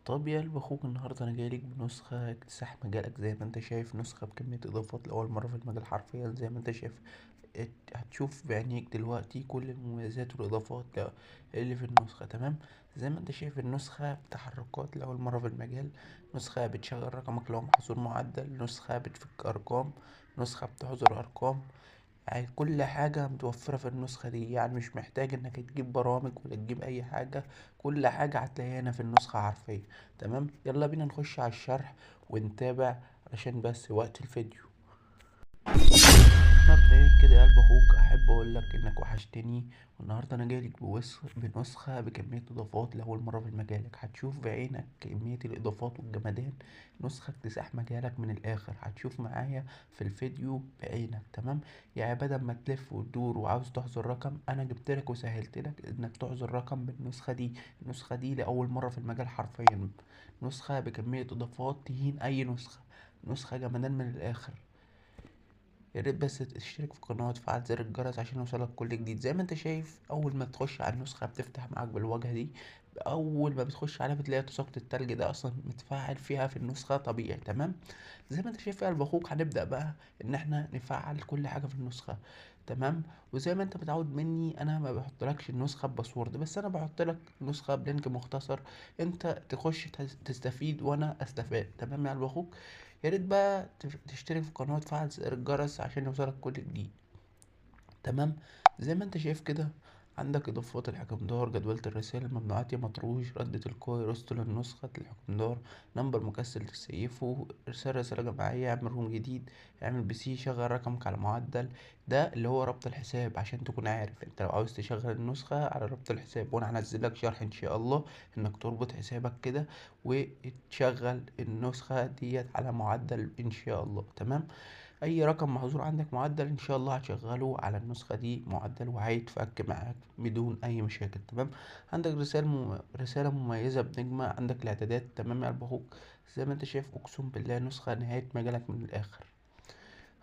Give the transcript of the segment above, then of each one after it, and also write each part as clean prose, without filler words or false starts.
طب يا قلب اخوك، النهارده انا جايلك بنسخه اكتساح مجالك. زي ما انت شايف، نسخه بكميه اضافات لاول مره في المجال حرفيا. زي ما انت شايف، هتشوف بعينيك دلوقتي كل المميزات والاضافات اللي في النسخه. تمام. زي ما انت شايف، النسخه بتحركات لاول مره في المجال، نسخه بتشغل رقمك لو محظور معدل، نسخه بتفك ارقام، نسخه بتحظر ارقام. يعني كل حاجة متوفرة في النسخة دي، يعني مش محتاج انك تجيب برامج ولا تجيب اي حاجة. كل حاجة هتلاقيها هنا في النسخة حرفيا. تمام، يلا بينا نخش على الشرح ونتابع علشان بس وقت الفيديو. مبدئيا كده يا قلب اخوك، احب اقول لك انك وحشتني. والنهارده انا جايلك بنسخه بكميه اضافات لاول مره في مجالك. هتشوف بعينك كميه الاضافات والجمدان. نسخه اكتساح مجالك من الاخر، هتشوف معايا في الفيديو بعينك. تمام. يعني بدل ما تلف وتدور وعاوز تحذر رقم، انا جبت لك وسهلت لك انك تحذر رقم بالنسخه دي. النسخه دي لاول مره في المجال حرفيا، نسخه بكميه اضافات تهين اي نسخه، نسخه جمدان من الاخر. يا ريت بس تشترك في القناة وتفعل زر الجرس عشان يوصلك كل جديد. زي ما انت شايف، اول ما تخش على النسخة بتفتح معاك بالواجهة دي. اول ما بتخش عليها بتلاقي تساقط التلج ده اصلا متفاعل فيها في النسخة طبيعي. تمام. زي ما انت شايف يا قلب اخوك، هنبدأ بقى ان احنا نفعل كل حاجة في النسخة. تمام. وزي ما انت متعود مني، انا ما بحطلكش النسخة بباسورد، بس انا بحط لك نسخة بلينك مختصر، انت تخش تستفيد وانا استفاد. تمام يا قلب اخوك. يا ريت بقى تشترك في القناة وتفعل زر الجرس عشان يوصلك كل جديد. تمام. زي ما انت شايف كده، عندك اضافات الحكمدار، جدولة الرسائل، الممنوعات يا مطروش، رد تلقائي، رستل النسخة الحكمدار، نمبر مكسل تسيفه، ارسال رسالة جماعية، اعمل روم جديد، اعمل بي سي، شغل رقمك على معدل. ده اللي هو ربط الحساب، عشان تكون عارف انت لو عاوز تشغل النسخة على ربط الحساب، وانا هنزل لك شرح ان شاء الله انك تربط حسابك كده وتشغل النسخة ديت على معدل ان شاء الله. تمام. اي رقم محظور عندك معدل ان شاء الله هتشغله على النسخة دي معدل، وهيتفك معاك بدون اي مشاكل. تمام. عندك رسالة مميزة بنجمة، عندك الاعدادات. تمام يا قلب اخوك. زي ما انت شايف، اقسم بالله نسخة نهاية مجالك من الاخر.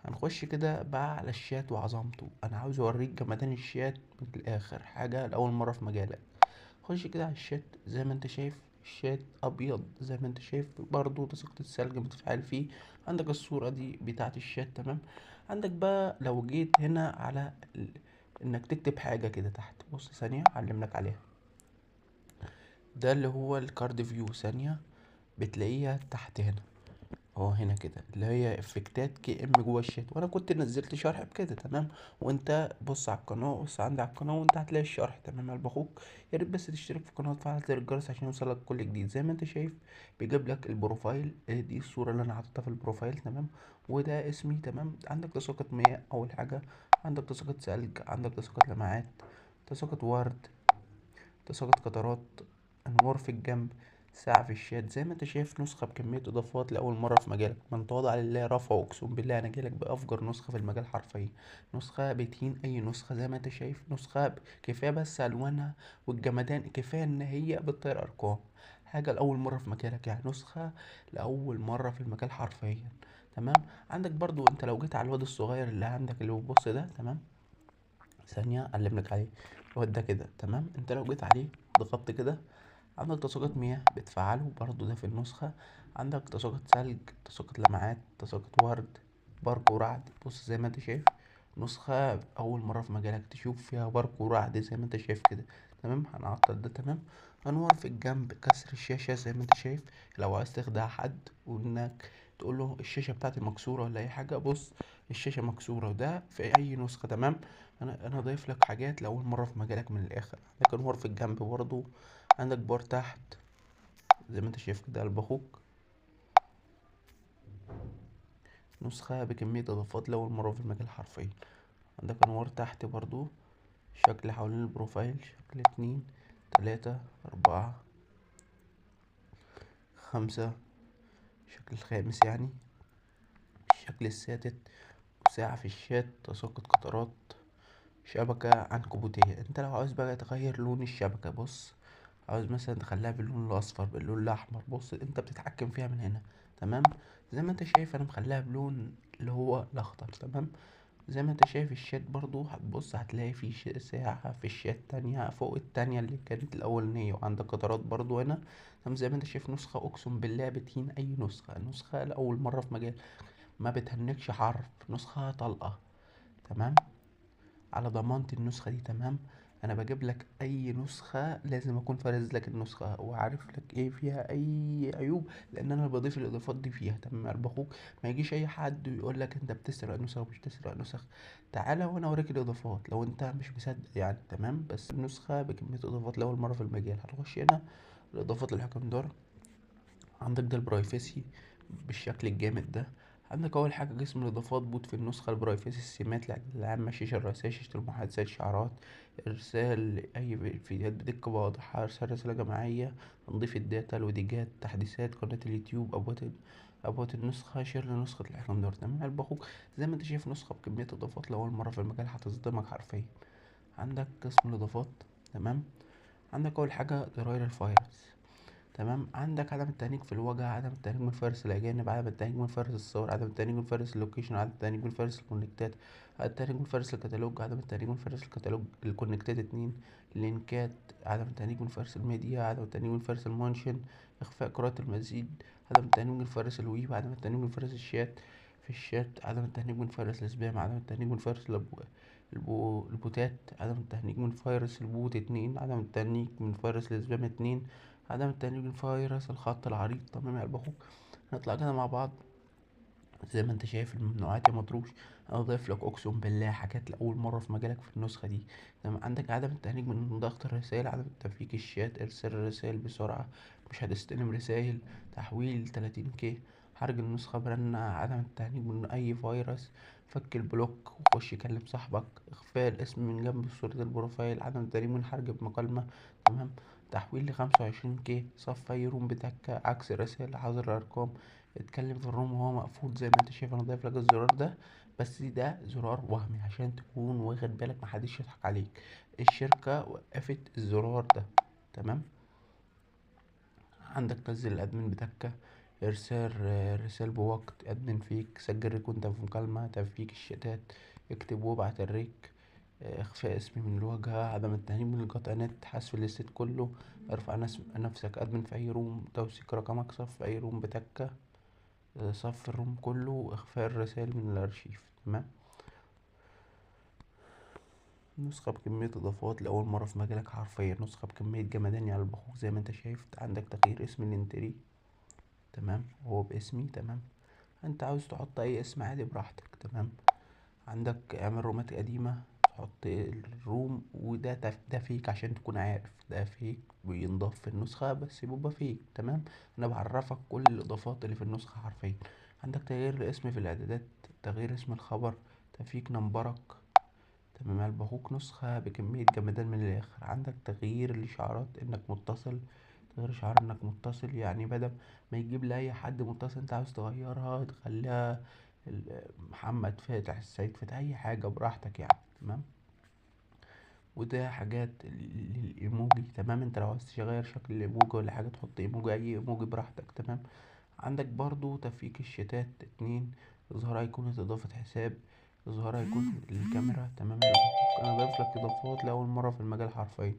هنخش كده بقى على الشات وعظمته. انا عاوز اوريك جمدان الشات من الاخر، حاجة لأول مرة في مجالك. خش كده على الشات. زي ما انت شايف، الشات ابيض زي ما انت شايف، برضو تساقط الثلج متفاعل فيه. عندك الصورة دي بتاعت الشات. تمام. عندك بقى لو جيت هنا على انك تكتب حاجة كده تحت، بص ثانية اعلملك عليها. ده اللي هو الكارد فيو، ثانية بتلاقيها تحت هنا. اه هنا كده اللي هي افكتات كي ام جوه الشات، وانا كنت نزلت شرح بكده. تمام. وانت بص على القناه، بص عندي على القناه وانت هتلاقي الشرح. تمام يا قلب اخوك. يا ريت بس تشترك في القناه وتفعل زر الجرس عشان يوصلك كل جديد. زي ما انت شايف، بيجيب لك البروفايل. دي الصوره اللي انا حاططها في البروفايل. تمام. وده اسمي. تمام. عندك تساقط مياه اول حاجه، عندك تساقط ثلج، عندك تساقط لمعات، تساقط ورد، تساقط قطرات، انوار في الجنب، ساعة في الشات. زي ما انت شايف، نسخة بكمية اضافات لأول مرة في مجالك. من تواضع لله رفعه. اقسم بالله انا جايلك بأفجر نسخة في المجال حرفيا، نسخة بتهين اي نسخة. زي ما انت شايف، نسخة كفاية بس الوانها والجمدان، كفاية ان هي بتطير ارقام. حاجة لأول مرة في مجالك، يعني نسخة لأول مرة في المجال حرفيا. تمام. عندك برضو انت لو جيت على الواد الصغير اللي عندك اللي بص ده. تمام. ثانية أعلملك عليه. الواد ده كده. تمام. انت لو جيت عليه ضغطت كده، عندك تساقط مياه بتفعله برضو ده في النسخة. عندك تساقط ثلج، تساقط لمعات، تساقط ورد، برق ورعد. بص زي ما انت شايف، نسخة أول مرة في مجالك تشوف فيها برق ورعد زي ما انت شايف كده. تمام. هنعطل ده. تمام. أنوار في الجنب، كسر الشاشة زي ما انت شايف. لو عايز تخدع حد وإنك تقول له الشاشة بتاعتي مكسورة ولا أي حاجة، بص الشاشة مكسورة، وده في أي نسخة. تمام. أنا ضايف لك حاجات لأول مرة في مجالك من الآخر. عندك أنوار في الجنب برضو، عندك بار تحت زي ما انت شايف كده قلب اخوك. نسخة بكمية اضافات لأول مرة في المجال حرفيا. عندك انوار تحت برضو، شكل حوالين البروفايل، شكل اتنين، تلاتة، اربعة، خمسة، شكل الخامس يعني، الشكل السادس، وساعة في الشات، تساقط قطرات، شبكة عنكبوتية. انت لو عاوز بقى تغير لون الشبكة، بص عاوز مثلا تخليها باللون الاصفر، باللون الاحمر، بص انت بتتحكم فيها من هنا. تمام. زي ما انت شايف انا مخليها بلون اللي هو الاخضر. تمام. زي ما انت شايف الشات برضو، هتبص هتلاقي في ساعة في الشات تانية فوق التانية اللي كانت الأولانية، وعندك قطرات برضو هنا. تمام، زي ما انت شايف نسخة أقسم بالله بتهين أي نسخة، نسخة لأول مرة في مجال، ما بتهنكش حرف، نسخة طلقة. تمام، على ضمانتي النسخة دي. تمام، انا بجيب لك اي نسخة لازم اكون فارز لك النسخة وعارف لك ايه فيها اي عيوب، لان انا اللي بضيف الاضافات دي فيها. تمام يا قلب اخوك، ما يجيش اي حد ويقول لك انت بتسرق نسخ ومش بتسرق نسخ. تعالى وانا اوريك الاضافات لو انت مش مصدق يعني. تمام، بس النسخة بكمية اضافات لاول مرة في المجال. هتخش هنا الاضافات للحكم دار، عندك ده البرايفسي بالشكل الجامد ده. عندك اول حاجه قسم الاضافات، بوت في النسخه، البرايفسي، السمات العامه، الشاشه الرئيسيه، شاشه المحادثات، شعارات، ارسال اي فيديوهات بدقه واضحه، ارسال رساله جماعيه، تنظيف الداتا، الوديجات، تحديثات قناه اليوتيوب، ابوات النسخه، شير لنسخه الحكم دور. تمام يا قلب اخوك، زي ما انت شايف نسخه بكميه اضافات لاول مره في المجال هتصدمك حرفيا. عندك قسم الاضافات. تمام، عندك اول حاجه زراير الفيروس. تمام، عندك عدم التهنيج في الواجهة، عدم التهنيج من فارس الأجانب، عدم التهنيج من فارس الصور، عدم التهنيج من فارس اللوكيشن، عدم التهنيج من فارس الكونكتات، عدم التهنيج من فارس الكتالوج، عدم التهنيج من فارس الكتالوج الكونكتات اتنين، لينكات، عدم التهنيج من فارس الميديا، عدم التهنيج من فارس المنشن، إخفاء قراءة المزيد، عدم التهنيج من فارس الويب، عدم التهنيج من فارس الشات، في الشات، عدم التهنيج من فارس السبام، عدم التهنيج من فارس البوتات، عدم التهنيج من فيروس البوت اتنين، عدم التهنيج من فيروس السبام اتنين، عدم التهنيج من فيروس الخط العريض. تمام يا قلب اخوك، نطلع كده مع بعض. زي ما انت شايف الممنوعات يا مطروش، انا ضايف لك اقسم بالله حاجات لاول مره في مجالك في النسخه دي. تمام، عندك عدم التهنيج من ضغط الرسائل، عدم تفكيك الشات، ارسال الرسائل بسرعه، مش هتستلم رسائل، تحويل 30K، حرج النسخه برنة، عدم التهنيج من اي فيروس، فك البلوك وخش كلم صاحبك، اخفاء الاسم من جنب صورة البروفايل، عدم التهنيج من حرج بمكالمة. تمام، تحويل ل25K، صف اي روم بتكة، عكس الرسائل، حظر الارقام، اتكلم في الروم وهو مقفول. زي ما انت شايف انا ضايف لك الزرار ده، بس ده زرار وهمي عشان تكون واخد بالك محدش يضحك عليك، الشركة وقفت الزرار ده. تمام، عندك نزل الادمن بتكة، ارسال رسال بوقت ادمن فيك، سجل ريك وانت في مكالمة، تفكيك الشتات، اكتب وابعت الريك، اخفاء اسمي من الواجهة، عدم التهنيج من القطع نت، حذف الليست كله، ارفع نفسك ادمن في اي روم، توثيق رقمك، صف في اي روم بتكة، صف الروم كله، واخفاء الرسائل من الارشيف. تمام، نسخة بكمية اضافات لأول مرة في مجالك حرفيا، نسخة بكمية جمدان على البحوث. زي ما انت شايف عندك تغيير اسم الانتري، تمام، وهو باسمي. تمام، انت عاوز تحط اي اسم عادي براحتك. تمام، عندك اعمل رومات قديمة، تحط الروم، وده ده فيك عشان تكون عارف ده فيك، بينضاف في النسخة بس بيبقى فيك. تمام، انا بعرفك كل الاضافات اللي في النسخة حرفيا. عندك تغيير الاسم في الاعدادات، تغيير اسم الخبر، تفيك نمبرك. تمام يا قلب اخوك، نسخة بكمية جمدان من الاخر. عندك تغيير الاشعارات انك متصل، تغيير شعار انك متصل، يعني بدل ما يجيب لأي حد متصل انت عاوز تغيرها تخليها محمد فاتح، السيد فاتح، اي حاجة براحتك يعني. تمام، وده حاجات للايموجي. تمام، انت لو عاوز تغير شكل الايموجي ولا حاجة تحط ايموجي، اي ايموجي براحتك. تمام، عندك برضو تفكيك الشتات اتنين، اظهار ايقونة اضافة حساب، اظهار ايقونة الكاميرا. تمام يا رب. انا ضايف لك اضافات لاول مرة في المجال حرفيا.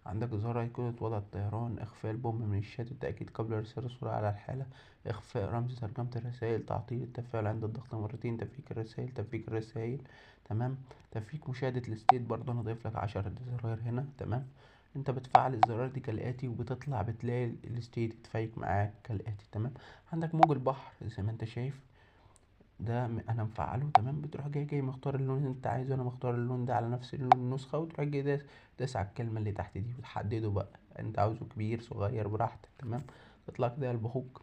عندك اظهار ايقونة وضع الطيران، اخفاء البوم من الشات، التأكيد قبل ارسال الصورة على الحالة، اخفاء رمز ترجمة الرسائل، تعطيل التفاعل عند الضغط مرتين، تفكيك الرسائل، تفكيك الرسائل. تمام، تفكيك مشاهدة الستيت برضه انا ضايف لك 10 زراير هنا. تمام، انت بتفعل الزرار دي كالآتي، وبتطلع بتلاقي الستيت اتفيك معاك كالآتي. تمام، عندك موج البحر زي ما انت شايف، ده انا مفعله. تمام، بتروح جاي مختار اللون اللي انت عايزه، انا مختار اللون ده على نفس لون النسخة، وتروح جاي داس على الكلمة اللي تحت دي وتحدده بقى انت عاوزه كبير صغير براحتك. تمام، تطلع كده البخوك.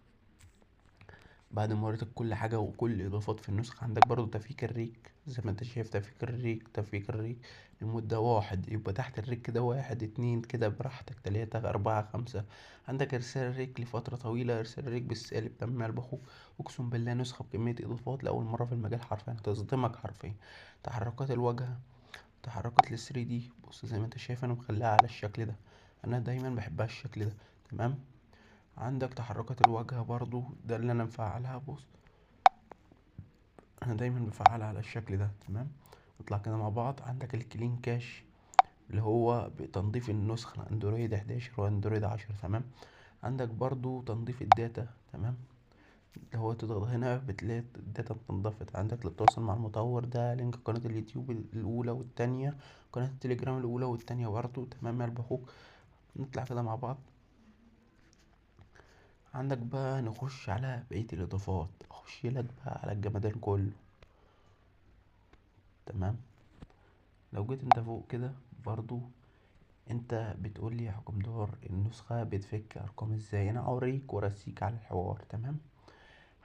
بعد ما وريتك كل حاجة وكل الإضافات في النسخة، عندك برضو تفكيك الريك زي ما انت شايف، تفكيك الريك لمدة واحد، يبقى تحت الريك كده واحد اتنين كده براحتك، تلاتة أربعة خمسة. عندك إرسال الريك لفترة طويلة، إرسال الريك بالسالب. تمام يا البخوك، أقسم بالله نسخة بكمية إضافات لأول مرة في المجال حرفيا، هتصدمك حرفيا. تحركات الواجهة، تحركات الثري دي، بص زي ما انت شايف أنا مخليها على الشكل ده، أنا دايما بحبها الشكل ده. تمام، عندك تحركات الواجهة برضو ده اللي انا مفعلها. بص انا دايما بفعلها على الشكل ده. تمام. نطلع كده مع بعض. عندك الكلين كاش اللي هو بتنظيف النسخة اندرويد 11 واندرويد 10. تمام. عندك برضو تنظيف الداتا. تمام. اللي هو تضغط هنا بتلاقي الداتا اتنضفت. عندك للتواصل مع المطور ده لينك قناة اليوتيوب الأولى والتانية، قناة التليجرام الأولى والتانية برضو. تمام يا قلب أخوك. نطلع كده مع بعض. عندك بقى نخش على بقية الإضافات، أخش لك بقى على الجمدان كله. تمام. لو جيت انت فوق كده برضو، انت بتقولي يا حكم دار النسخة بتفك أرقام ازاي. أنا أوريك وأرسيك على الحوار. تمام.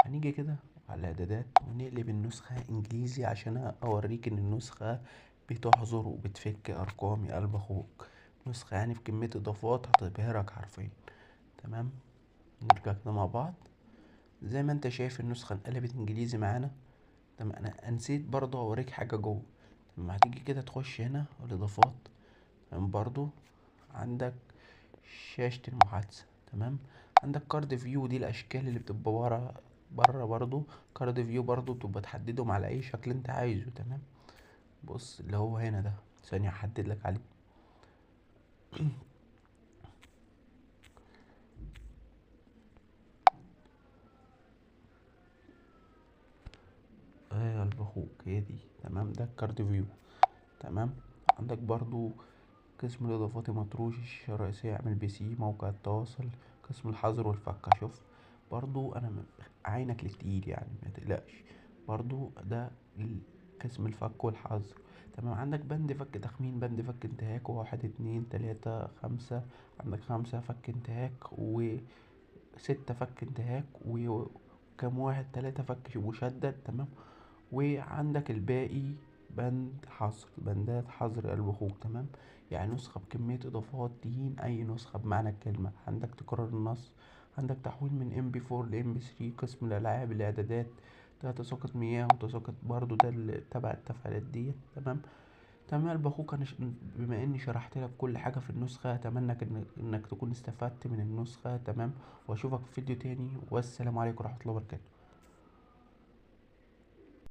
هنيجي كده على الإعدادات ونقلب النسخة إنجليزي عشان أوريك إن النسخة بتحظر وبتفك أرقام يا قلب أخوك. نسخة يعني في كمية إضافات هتبهرك حرفيا. تمام. نرجع كده مع بعض. زي ما انت شايف النسخة انقلبت إنجليزي معانا. تمام. أنا نسيت برضه أوريك حاجة جوه. لما هتيجي كده تخش هنا الإضافات. تمام. برضه عندك شاشة المحادثة. تمام. عندك كارد فيو، دي الأشكال اللي بتبقى ورا بره. برضو كارد فيو برضو بتبقى تحددهم على أي شكل أنت عايزه. تمام. بص اللي هو هنا ده، ثانية أحدد لك عليه. يا قلب أخوك هي دي. تمام. ده كارد فيو. تمام. عندك برضو قسم الإضافات المطروش، الشاشة الرئيسية، اعمل بي سي، موقع التواصل، قسم الحظر والفك. شوف برضو أنا عينك للتقيل يعني متقلقش. برضو ده قسم الفك والحظر. تمام. عندك بند فك تخمين، بند فك انتهاك، 1 2 3 5. عندك 5 فك انتهاك، و6 فك انتهاك، وكم واحد 3 فك مشدد. تمام. وعندك الباقي بند حظر، بندات حظر قلب اخوك. تمام. يعني نسخة بكمية اضافات تهين اي نسخة بمعنى الكلمة. عندك تكرار النص، عندك تحويل من MP4 ل MP3، قسم الالعاب، الاعدادات، ده تساقط مياه وتساقط برضو ده اللي تبع التفعيلات دي. تمام. تمام يا قلب اخوك. انا بما اني شرحت لك كل حاجة في النسخة، اتمنى انك تكون استفدت من النسخة. تمام. واشوفك في فيديو تاني، والسلام عليكم ورحمة الله وبركاته.